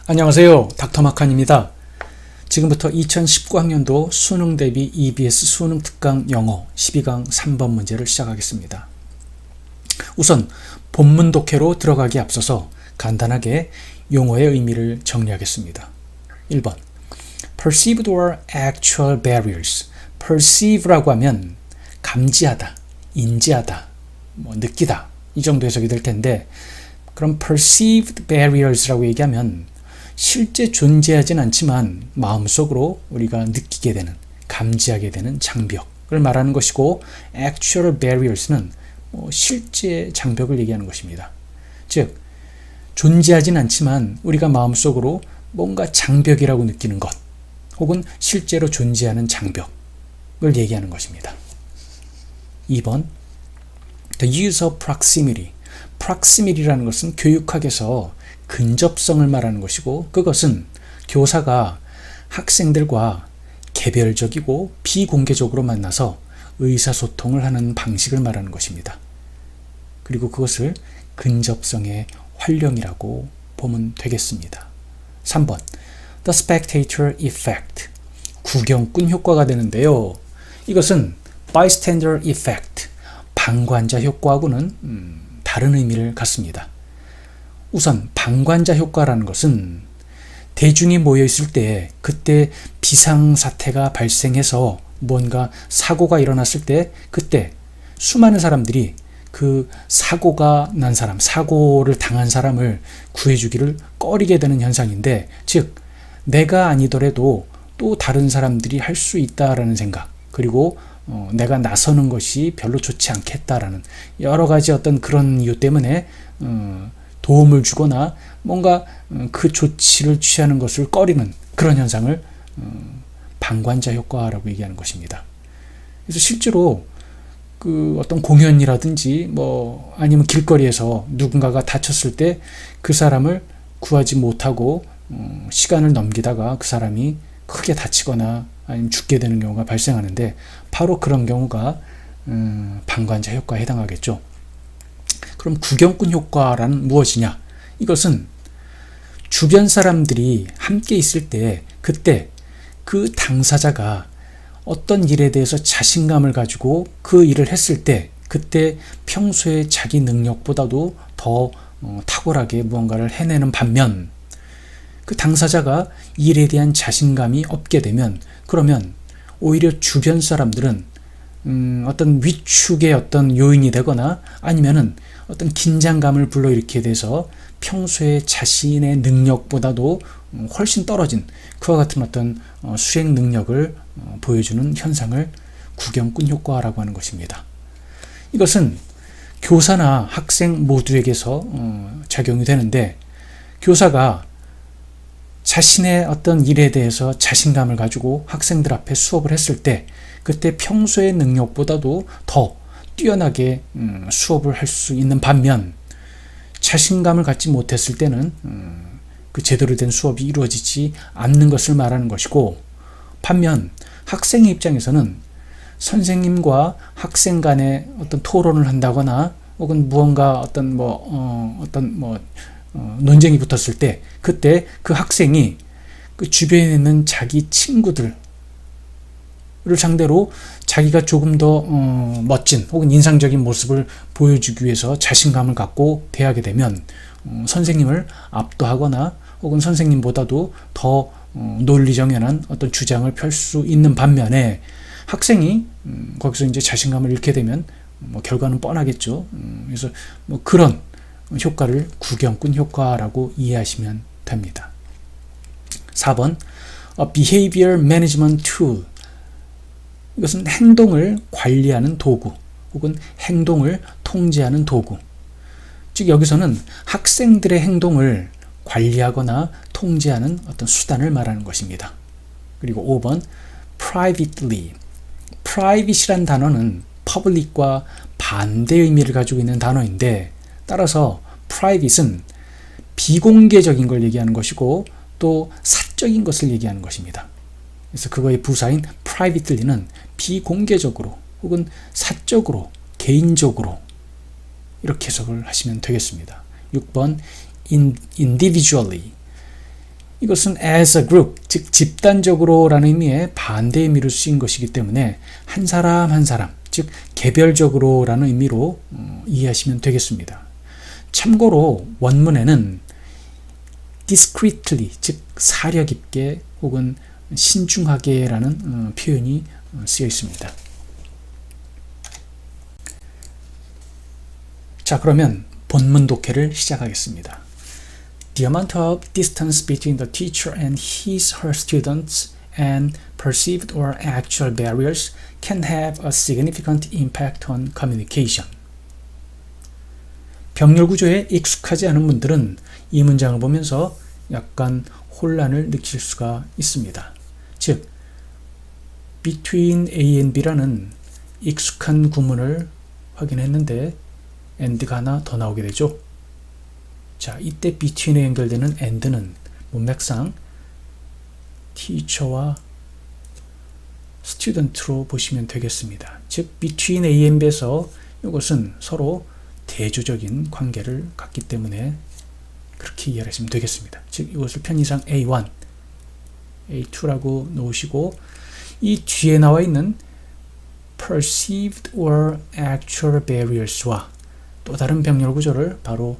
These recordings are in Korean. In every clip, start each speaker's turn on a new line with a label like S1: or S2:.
S1: 안녕하세요. 닥터마칸입니다. 지금부터 2019학년도 수능 대비 EBS 수능 특강 영어 12강 3번 문제를 시작하겠습니다. 우선 본문 독해로 들어가기 앞서서 간단하게 용어의 의미를 정리하겠습니다. 1번 Perceived or actual barriers. Perceive라고 하면 감지하다, 인지하다, 느끼다 이 정도 해석이 될 텐데, 그럼 perceived barriers라고 얘기하면 실제 존재하진 않지만 마음속으로 우리가 느끼게 되는, 감지하게 되는 장벽을 말하는 것이고, actual barriers는 실제 장벽을 얘기하는 것입니다. 즉, 존재하진 않지만 우리가 마음속으로 뭔가 장벽이라고 느끼는 것, 혹은 실제로 존재하는 장벽을 얘기하는 것입니다. 2번 The use of proximity. proximity라는 것은 교육학에서 근접성을 말하는 것이고, 그것은 교사가 학생들과 개별적이고 비공개적으로 만나서 의사소통을 하는 방식을 말하는 것입니다. 그리고 그것을 근접성의 활용이라고 보면 되겠습니다. 3번 The spectator effect. 구경꾼 효과가 되는데요. 이것은 bystander effect, 방관자 효과하고는 다른 의미를 갖습니다. 우선 방관자 효과라는 것은 대중이 모여 있을 때, 그때 비상사태가 발생해서 뭔가 사고가 일어났을 때, 그때 수많은 사람들이 그 사고가 난 사람, 사고를 당한 사람을 구해주기를 꺼리게 되는 현상인데, 즉 내가 아니더라도 또 다른 사람들이 할 수 있다라는 생각, 그리고 내가 나서는 것이 별로 좋지 않겠다라는 여러 가지 어떤 그런 이유 때문에 도움을 주거나 뭔가 그 조치를 취하는 것을 꺼리는 그런 현상을 방관자 효과라고 얘기하는 것입니다. 그래서 실제로 그 어떤 공연이라든지 아니면 길거리에서 누군가가 다쳤을 때 그 사람을 구하지 못하고 시간을 넘기다가 그 사람이 크게 다치거나 아니면 죽게 되는 경우가 발생하는데, 바로 그런 경우가 방관자 효과에 해당하겠죠. 그럼 구경꾼 효과란 무엇이냐? 이것은 주변 사람들이 함께 있을 때, 그때 그 당사자가 어떤 일에 대해서 자신감을 가지고 그 일을 했을 때, 그때 평소에 자기 능력보다도 더 탁월하게 무언가를 해내는 반면, 그 당사자가 일에 대한 자신감이 없게 되면, 그러면 오히려 주변 사람들은 어떤 위축의 어떤 요인이 되거나 아니면은 어떤 긴장감을 불러일으키게 돼서 평소에 자신의 능력보다도 훨씬 떨어진 그와 같은 어떤 수행 능력을 보여주는 현상을 구경꾼 효과라고 하는 것입니다. 이것은 교사나 학생 모두에게서 작용이 되는데, 교사가 자신의 어떤 일에 대해서 자신감을 가지고 학생들 앞에 수업을 했을 때, 그때 평소의 능력보다도 더 뛰어나게 수업을 할 수 있는 반면, 자신감을 갖지 못했을 때는 그 제대로 된 수업이 이루어지지 않는 것을 말하는 것이고, 반면 학생의 입장에서는 선생님과 학생 간의 어떤 토론을 한다거나 혹은 무언가 논쟁이 붙었을 때, 그때 그 학생이 그 주변에 있는 자기 친구들을 상대로 자기가 조금 더 멋진 혹은 인상적인 모습을 보여주기 위해서 자신감을 갖고 대하게 되면 선생님을 압도하거나 혹은 선생님보다도 더 논리정연한 어떤 주장을 펼 수 있는 반면에, 학생이 거기서 이제 자신감을 잃게 되면 결과는 뻔하겠죠. 그래서 그런 효과를 구경꾼 효과라고 이해하시면 됩니다. 4번 Behavior Management Tool. 이것은 행동을 관리하는 도구 혹은 행동을 통제하는 도구. 즉 여기서는 학생들의 행동을 관리하거나 통제하는 어떤 수단을 말하는 것입니다. 그리고 5번 Privately. Private이란 단어는 Public과 반대 의미를 가지고 있는 단어인데, 따라서 private은 비공개적인 걸 얘기하는 것이고 또 사적인 것을 얘기하는 것입니다. 그래서 그거의 부사인 privately는 비공개적으로 혹은 사적으로, 개인적으로 이렇게 해석을 하시면 되겠습니다. 6번 individually. 이것은 as a group, 즉 집단적으로라는 의미의 반대 의미로 쓰인 것이기 때문에 한 사람 한 사람, 즉 개별적으로라는 의미로 이해하시면 되겠습니다. 참고로 원문에는 discreetly, 즉 사려 깊게 혹은 신중하게라는 표현이 쓰여 있습니다. 자, 그러면 본문 독해를 시작하겠습니다. The amount of distance between the teacher and his/her students and perceived or actual barriers can have a significant impact on communication. 병렬 구조에 익숙하지 않은 분들은 이 문장을 보면서 약간 혼란을 느낄 수가 있습니다. 즉, between A and B라는 익숙한 구문을 확인했는데 and가 하나 더 나오게 되죠. 자, 이때 between에 연결되는 and는 문맥상 teacher와 student로 보시면 되겠습니다. 즉, between A and B에서 이것은 서로 대조적인 관계를 갖기 때문에 그렇게 이해하시면 되겠습니다. 즉, 이것을 편의상 A1, A2라고 놓으시고 이 뒤에 나와 있는 perceived or actual barriers와 또 다른 병렬 구조를 바로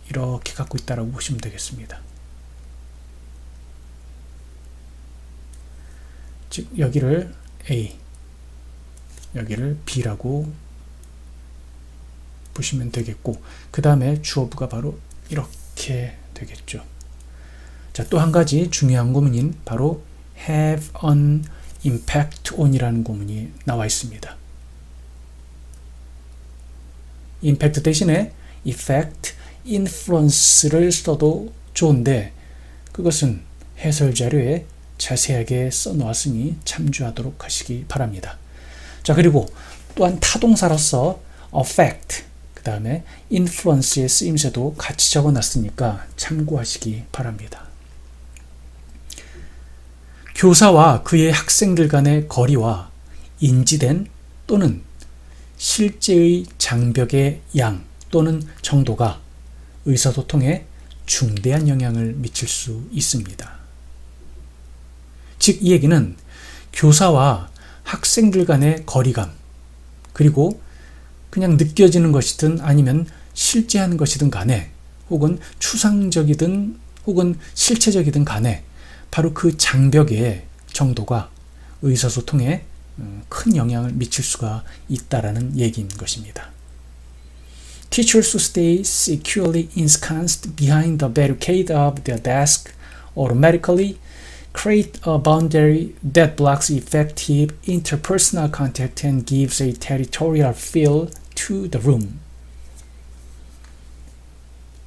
S1: 이렇게 갖고 있다고 보시면 되겠습니다. 즉, 여기를 A, 여기를 B라고 보시면 되겠고, 그 다음에 주어부가 바로 이렇게 되겠죠. 자, 또 한 가지 중요한 구문인 바로 have an impact on이라는 구문이 나와 있습니다. impact 대신에 effect, influence를 써도 좋은데 그것은 해설 자료에 자세하게 써놓았으니 참조하도록 하시기 바랍니다. 자, 그리고 또한 타동사로서 affect, 그 다음에 influence의 쓰임새도 같이 적어놨으니까 참고하시기 바랍니다. 교사와 그의 학생들 간의 거리와 인지된 또는 실제의 장벽의 양 또는 정도가 의사소통에 중대한 영향을 미칠 수 있습니다. 즉, 이 얘기는 교사와 학생들 간의 거리감, 그리고 그냥 느껴지는 것이든 아니면 실제한 것이든 간에, 혹은 추상적이든 혹은 실체적이든 간에 바로 그 장벽의 정도가 의사소통에 큰 영향을 미칠 수가 있다라는 얘기인 것입니다. Teachers who stay securely ensconced behind the barricade of their desk automatically create a boundary that blocks effective interpersonal contact and gives a territorial feel to the room.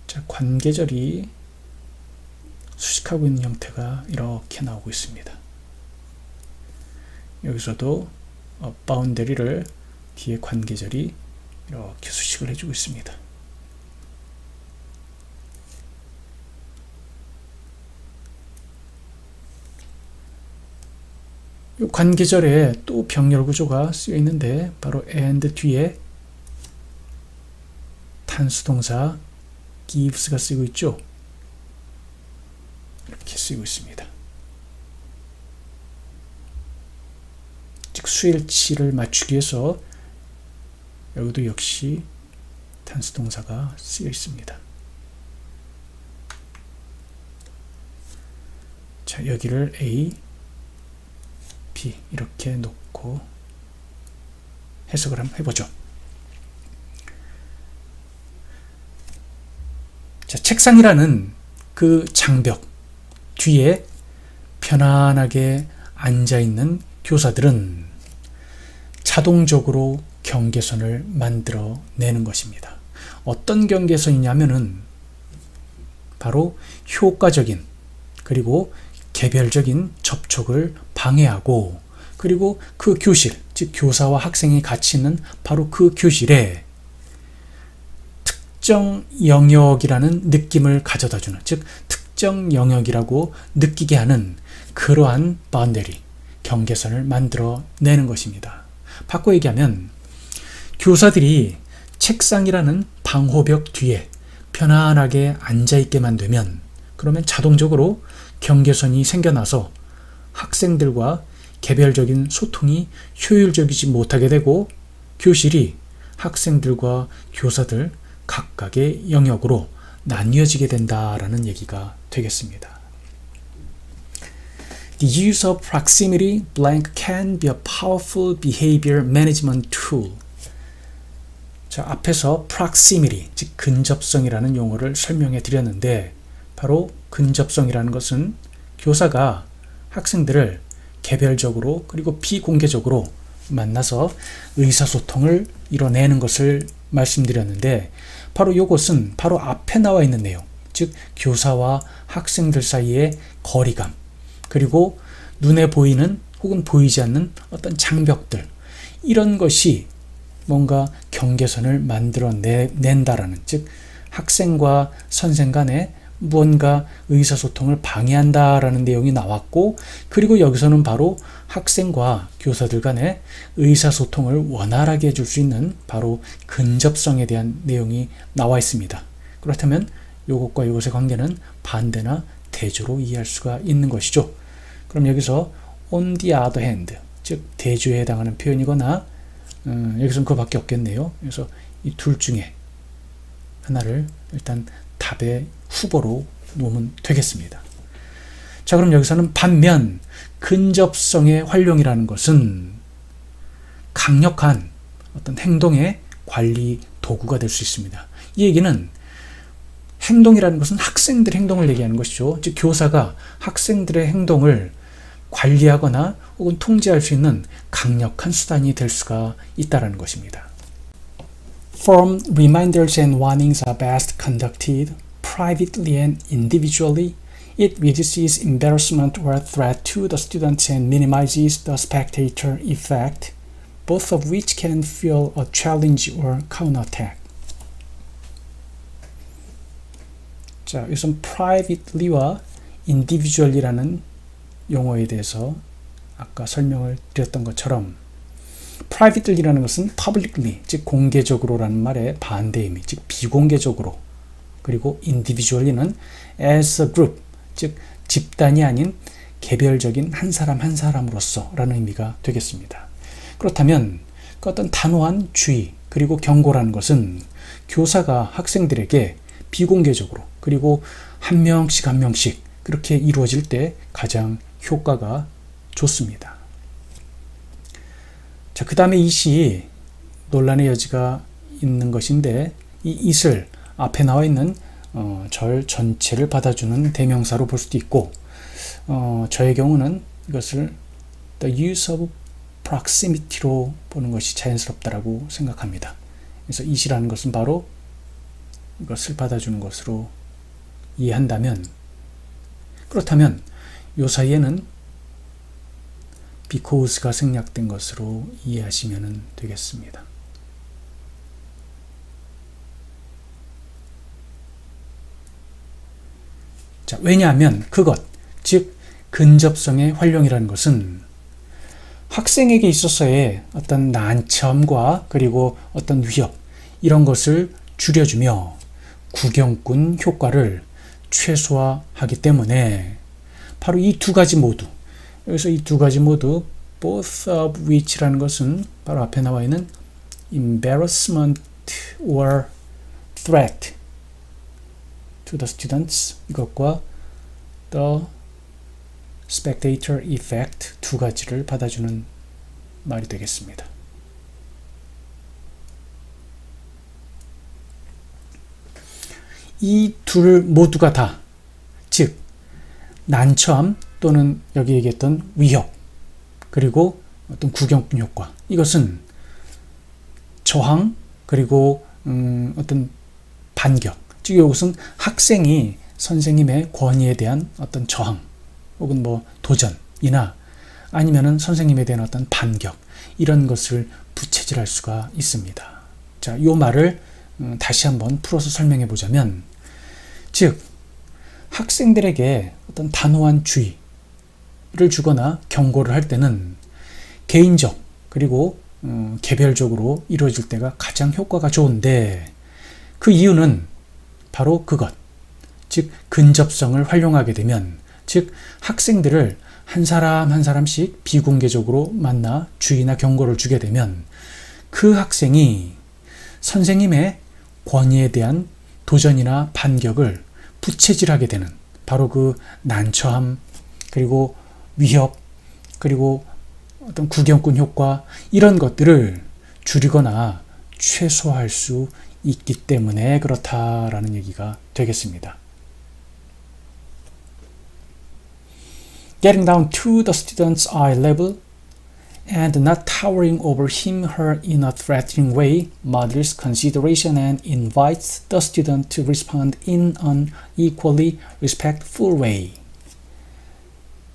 S1: 자, 관계절이 수식하고 있는 형태가 이렇게 나오고 있습니다. 여기서도 boundary를 뒤에 관계절이 이렇게 수식을 해주고 있습니다. 이 관계절에 또 병렬 구조가 쓰여 있는데 바로 and 뒤에 단수동사 gives가 쓰이고 있죠. 이렇게 쓰이고 있습니다. 즉, 수일치를 맞추기 위해서 여기도 역시 단수동사가 쓰여 있습니다. 자, 여기를 A, B 이렇게 놓고 해석을 한번 해보죠. 자, 책상이라는 그 장벽 뒤에 편안하게 앉아있는 교사들은 자동적으로 경계선을 만들어 내는 것입니다. 어떤 경계선이냐면은 바로 효과적인 그리고 개별적인 접촉을 방해하고, 그리고 그 교실, 즉 교사와 학생이 같이 있는 바로 그 교실에 특정 영역이라는 느낌을 가져다주는, 즉 특정 영역이라고 느끼게 하는 그러한 바운더리, 경계선을 만들어 내는 것입니다. 바꿔 얘기하면 교사들이 책상이라는 방호벽 뒤에 편안하게 앉아있게만 되면 그러면 자동적으로 경계선이 생겨나서 학생들과 개별적인 소통이 효율적이지 못하게 되고 교실이 학생들과 교사들 각각의 영역으로 나뉘어지게 된다라는 얘기가 되겠습니다. The use of proximity blank can be a powerful behavior management tool. 자, 앞에서 proximity, 즉 근접성이라는 용어를 설명해 드렸는데 바로 근접성이라는 것은 교사가 학생들을 개별적으로 그리고 비공개적으로 만나서 의사소통을 이뤄내는 것을 말씀드렸는데 바로 이것은 바로 앞에 나와 있는 내용, 즉 교사와 학생들 사이의 거리감 그리고 눈에 보이는 혹은 보이지 않는 어떤 장벽들 이런 것이 뭔가 경계선을 만들어낸다라는 즉 학생과 선생 간에 무언가 의사소통을 방해한다라는 내용이 나왔고 그리고 여기서는 바로 학생과 교사들 간의 의사소통을 원활하게 해줄 수 있는 바로 근접성에 대한 내용이 나와 있습니다. 그렇다면 이것과 이것의 관계는 반대나 대조로 이해할 수가 있는 것이죠. 그럼 여기서 on the other hand, 즉 대조에 해당하는 표현이거나 여기서는 그거밖에 없겠네요. 그래서 이 둘 중에 하나를 일단 답의 후보로 놓으면 되겠습니다. 자, 그럼 여기서는 반면 근접성의 활용이라는 것은 강력한 어떤 행동의 관리 도구가 될 수 있습니다. 이 얘기는 행동이라는 것은 학생들의 행동을 얘기하는 것이죠. 즉 교사가 학생들의 행동을 관리하거나 혹은 통제할 수 있는 강력한 수단이 될 수가 있다는 것입니다. Form reminders and warnings are best conducted privately and individually. It reduces embarrassment or threat to the students and minimizes the spectator effect, both of which can feel a challenge or counterattack. 자, 여기서 privately와 individually라는 용어에 대해서 아까 설명을 드렸던 것처럼 privately라는 것은 publicly, 즉 공개적으로라는 말의 반대의미, 즉 비공개적으로 그리고 individually는 as a group, 즉 집단이 아닌 개별적인 한 사람 한 사람으로서 라는 의미가 되겠습니다. 그렇다면 그 어떤 단호한 주의 그리고 경고라는 것은 교사가 학생들에게 비공개적으로 그리고 한 명씩 한 명씩 그렇게 이루어질 때 가장 효과가 좋습니다. 자, 그 다음에 it이 논란의 여지가 있는 것인데 이 it을 앞에 나와 있는 절 전체를 받아주는 대명사로 볼 수도 있고 저의 경우는 이것을 the use of proximity로 보는 것이 자연스럽다라고 생각합니다. 그래서 it이라는 것은 바로 이것을 받아주는 것으로 이해한다면 그렇다면 이 사이에는 because가 생략된 것으로 이해하시면 되겠습니다. 자, 왜냐하면 그것, 즉 근접성의 활용이라는 것은 학생에게 있어서의 어떤 난처함과 그리고 어떤 위협 이런 것을 줄여주며 구경꾼 효과를 최소화하기 때문에 바로 이 두 가지 모두 여기서 이 두 가지 모두 both of which라는 것은 바로 앞에 나와 있는 embarrassment or threat to the students 이것과 the spectator effect 두 가지를 받아주는 말이 되겠습니다. 이 둘 모두가 다, 즉 난처함 또는 여기 얘기했던 위협 그리고 어떤 구경꾼 효과 이것은 저항 그리고 어떤 반격 즉 이것은 학생이 선생님의 권위에 대한 어떤 저항 혹은 뭐 도전이나 아니면은 선생님에 대한 어떤 반격 이런 것을 부채질할 수가 있습니다. 자, 이 말을 다시 한번 풀어서 설명해 보자면 즉 학생들에게 어떤 단호한 주의를 주거나 경고를 할 때는 개인적 그리고 개별적으로 이루어질 때가 가장 효과가 좋은데 그 이유는 바로 그것 즉 근접성을 활용하게 되면, 즉 학생들을 한 사람 한 사람씩 비공개적으로 만나 주의나 경고를 주게 되면 그 학생이 선생님의 권위에 대한 도전이나 반격을 부채질하게 되는, 바로 그 난처함, 그리고 위협, 그리고 어떤 구경꾼 효과, 이런 것들을 줄이거나 최소화할 수 있기 때문에 그렇다라는 얘기가 되겠습니다. Getting down to the student's eye level and not towering over him, her in a threatening way models consideration and invites the student to respond in an equally respectful way.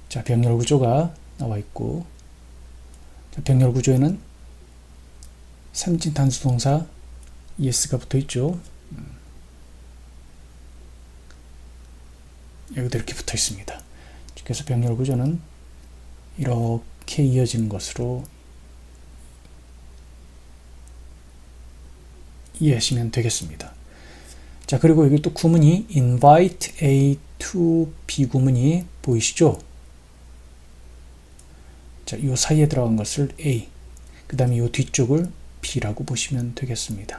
S1: 자, 병렬 구조가 나와 있고, 자, 병렬 구조에는 3진 단수 동사 es가 붙어 있죠. 여기도 이렇게 붙어 있습니다. 그래서 병렬 구조는 이렇게 이어지는 것으로 이해하시면 되겠습니다. 자, 그리고 여기 또 구문이 invite A to B 구문이 보이시죠? 자, 이 사이에 들어간 것을 A, 그 다음에 이 뒤쪽을 B라고 보시면 되겠습니다.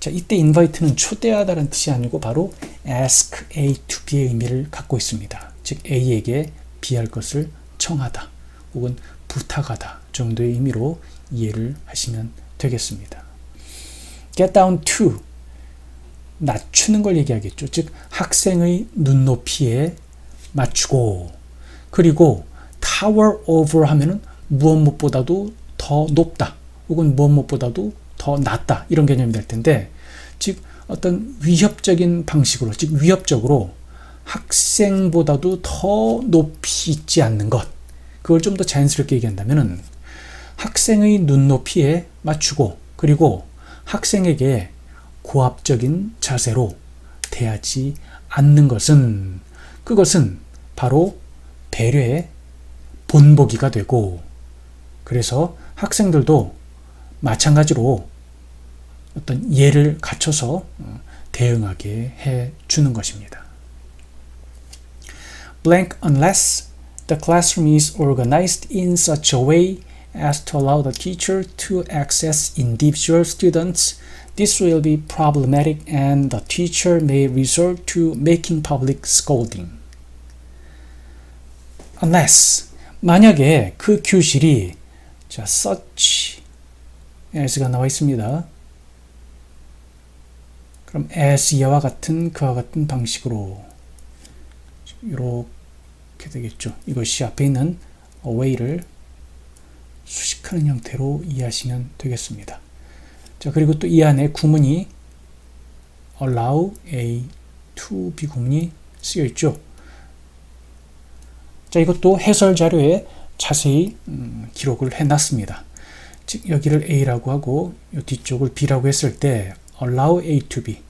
S1: 자, 이때 invite는 초대하다는 뜻이 아니고 바로 ask A to B의 의미를 갖고 있습니다. 즉 A에게 B 할 것을 청하다 혹은 부탁하다 정도의 의미로 이해를 하시면 되겠습니다. get down to, 낮추는 걸 얘기하겠죠. 즉 학생의 눈높이에 맞추고, 그리고 tower over 하면은 무엇보다도 더 높다 혹은 무엇보다도 더 낮다, 이런 개념이 될 텐데, 즉 어떤 위협적인 방식으로, 즉 위협적으로 학생보다도 더 높이 있지 않는 것, 그걸 좀 더 자연스럽게 얘기한다면은 학생의 눈높이에 맞추고, 그리고 학생에게 고압적인 자세로 대하지 않는 것은, 그것은 바로 배려의 본보기가 되고, 그래서 학생들도 마찬가지로 어떤 예를 갖춰서 대응하게 해 주는 것입니다. Blank unless the classroom is organized in such a way as to allow the teacher to access individual students. This will be problematic and the teacher may resort to making public scolding. Unless, 만약에 그 교실이, 자, such as가 나와 있습니다. 그럼 as 이와 같은, 그와 같은 방식으로 이렇게 되겠죠. 이것이 앞에 있는 away를 수식하는 형태로 이해하시면 되겠습니다. 자, 그리고 또 이 안에 구문이 allow A to B 구문이 쓰여 있죠. 자, 이것도 해설 자료에 자세히 기록을 해놨습니다. 즉 여기를 A라고 하고 이 뒤쪽을 B라고 했을 때 allow A to B,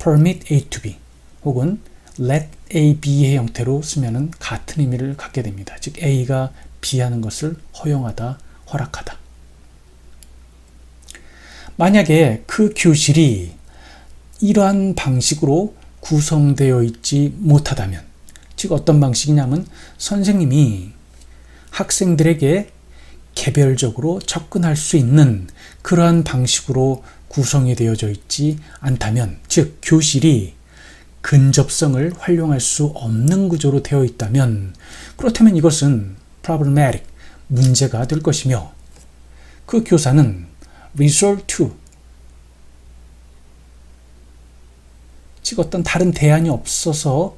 S1: permit A to B 혹은 let A B의 형태로 쓰면은 같은 의미를 갖게 됩니다. 즉 A가 B 하는 것을 허용하다, 허락하다. 만약에 그 교실이 이러한 방식으로 구성되어 있지 못하다면, 즉 어떤 방식이냐면 선생님이 학생들에게 개별적으로 접근할 수 있는 그러한 방식으로 구성이 되어져 있지 않다면, 즉 교실이 근접성을 활용할 수 없는 구조로 되어 있다면, 그렇다면 이것은 problematic, 문제가 될 것이며, 그 교사는 resort to, 즉 어떤 다른 대안이 없어서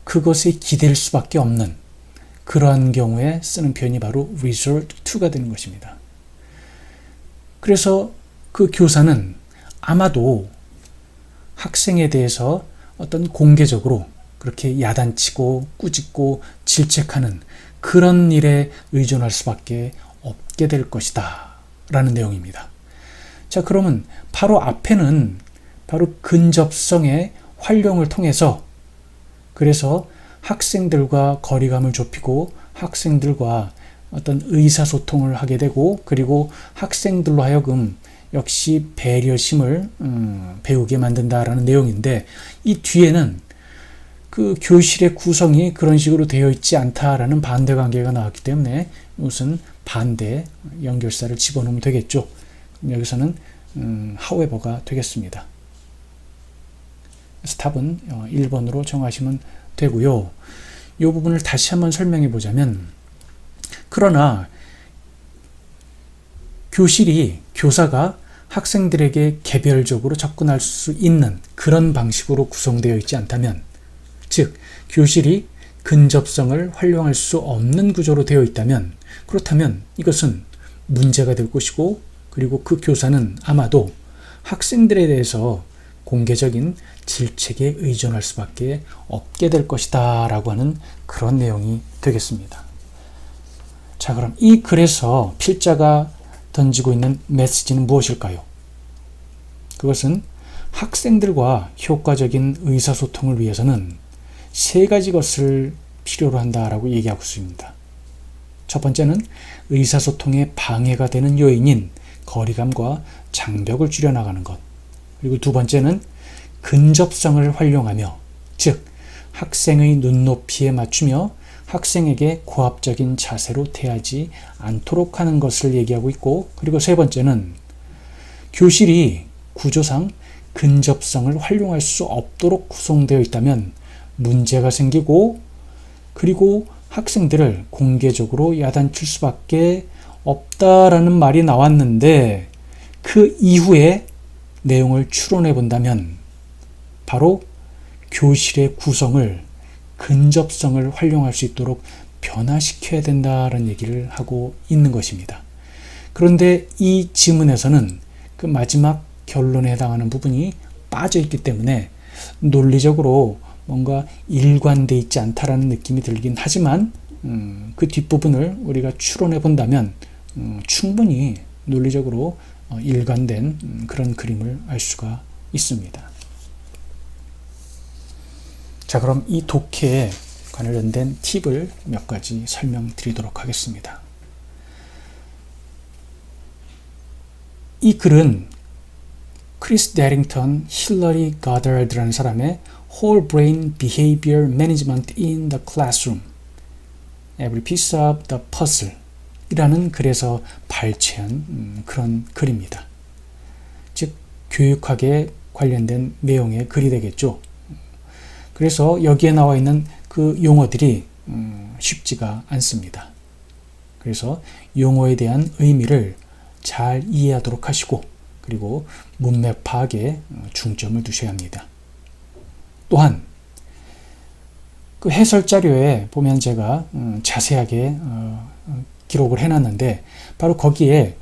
S1: 그것에 기댈 수밖에 없는 그러한 경우에 쓰는 표현이 바로 resort to가 되는 것입니다. 그래서 그 교사는 아마도 학생에 대해서 어떤 공개적으로 그렇게 야단치고 꾸짖고 질책하는 그런 일에 의존할 수밖에 없게 될 것이다 라는 내용입니다. 자, 그러면 바로 앞에는 바로 근접성의 활용을 통해서, 그래서 학생들과 거리감을 좁히고 학생들과 어떤 의사소통을 하게 되고, 그리고 학생들로 하여금 역시 배려심을 배우게 만든다라는 내용인데, 이 뒤에는 그 교실의 구성이 그런 식으로 되어 있지 않다라는 반대 관계가 나왔기 때문에 우선 반대 연결사를 집어넣으면 되겠죠. 여기서는 however가 되겠습니다. 그래서 답은 1번으로 정하시면 되고요. 이 부분을 다시 한번 설명해 보자면, 그러나 교실이 교사가 학생들에게 개별적으로 접근할 수 있는 그런 방식으로 구성되어 있지 않다면, 즉 교실이 근접성을 활용할 수 없는 구조로 되어 있다면, 그렇다면 이것은 문제가 될 것이고, 그리고 그 교사는 아마도 학생들에 대해서 공개적인 질책에 의존할 수밖에 없게 될 것이다 라고 하는 그런 내용이 되겠습니다. 자, 그럼 이 글에서 필자가 던지고 있는 메시지는 무엇일까요? 그것은 학생들과 효과적인 의사소통을 위해서는 세 가지 것을 필요로 한다라고 얘기하고 있습니다. 첫 번째는 의사소통에 방해가 되는 요인인 거리감과 장벽을 줄여나가는 것. 그리고 두 번째는 근접성을 활용하며, 즉 학생의 눈높이에 맞추며 학생에게 고압적인 자세로 대하지 않도록 하는 것을 얘기하고 있고, 그리고 세 번째는 교실이 구조상 근접성을 활용할 수 없도록 구성되어 있다면 문제가 생기고, 그리고 학생들을 공개적으로 야단칠 수밖에 없다라는 말이 나왔는데, 그 이후에 내용을 추론해 본다면 바로 교실의 구성을 근접성을 활용할 수 있도록 변화시켜야 된다는 얘기를 하고 있는 것입니다. 그런데 이 지문에서는 그 마지막 결론에 해당하는 부분이 빠져 있기 때문에 논리적으로 뭔가 일관되어 있지 않다라는 느낌이 들긴 하지만, 그 뒷부분을 우리가 추론해 본다면 충분히 논리적으로 일관된 그런 그림을 알 수가 있습니다. 자, 그럼 이 독해에 관련된 팁을 몇 가지 설명드리도록 하겠습니다. 이 글은 크리스 데링턴 힐러리 가더드라는 사람의 Whole Brain Behavior Management in the Classroom, Every Piece of the Puzzle 이라는 글에서 발췌한 그런 글입니다. 즉 교육학에 관련된 내용의 글이 되겠죠. 그래서 여기에 나와 있는 그 용어들이 쉽지가 않습니다. 그래서 용어에 대한 의미를 잘 이해하도록 하시고, 그리고 문맥 파악에 중점을 두셔야 합니다. 또한 그 해설 자료에 보면 제가 자세하게 기록을 해놨는데, 바로 거기에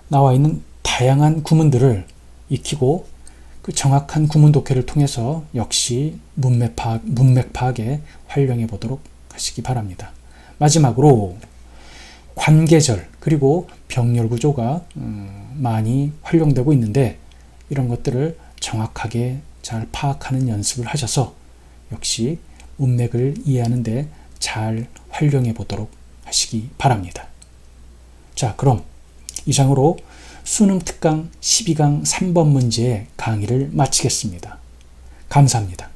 S1: 나와 있는 다양한 구문들을 익히고 그 정확한 구문 독해를 통해서 역시 문맥 파악에 활용해 보도록 하시기 바랍니다. 마지막으로 관계절 그리고 병렬 구조가 많이 활용되고 있는데, 이런 것들을 정확하게 잘 파악하는 연습을 하셔서 역시 문맥을 이해하는 데 잘 활용해 보도록 하시기 바랍니다. 자, 그럼 이상으로 수능 특강 12강 3번 문제의 강의를 마치겠습니다. 감사합니다.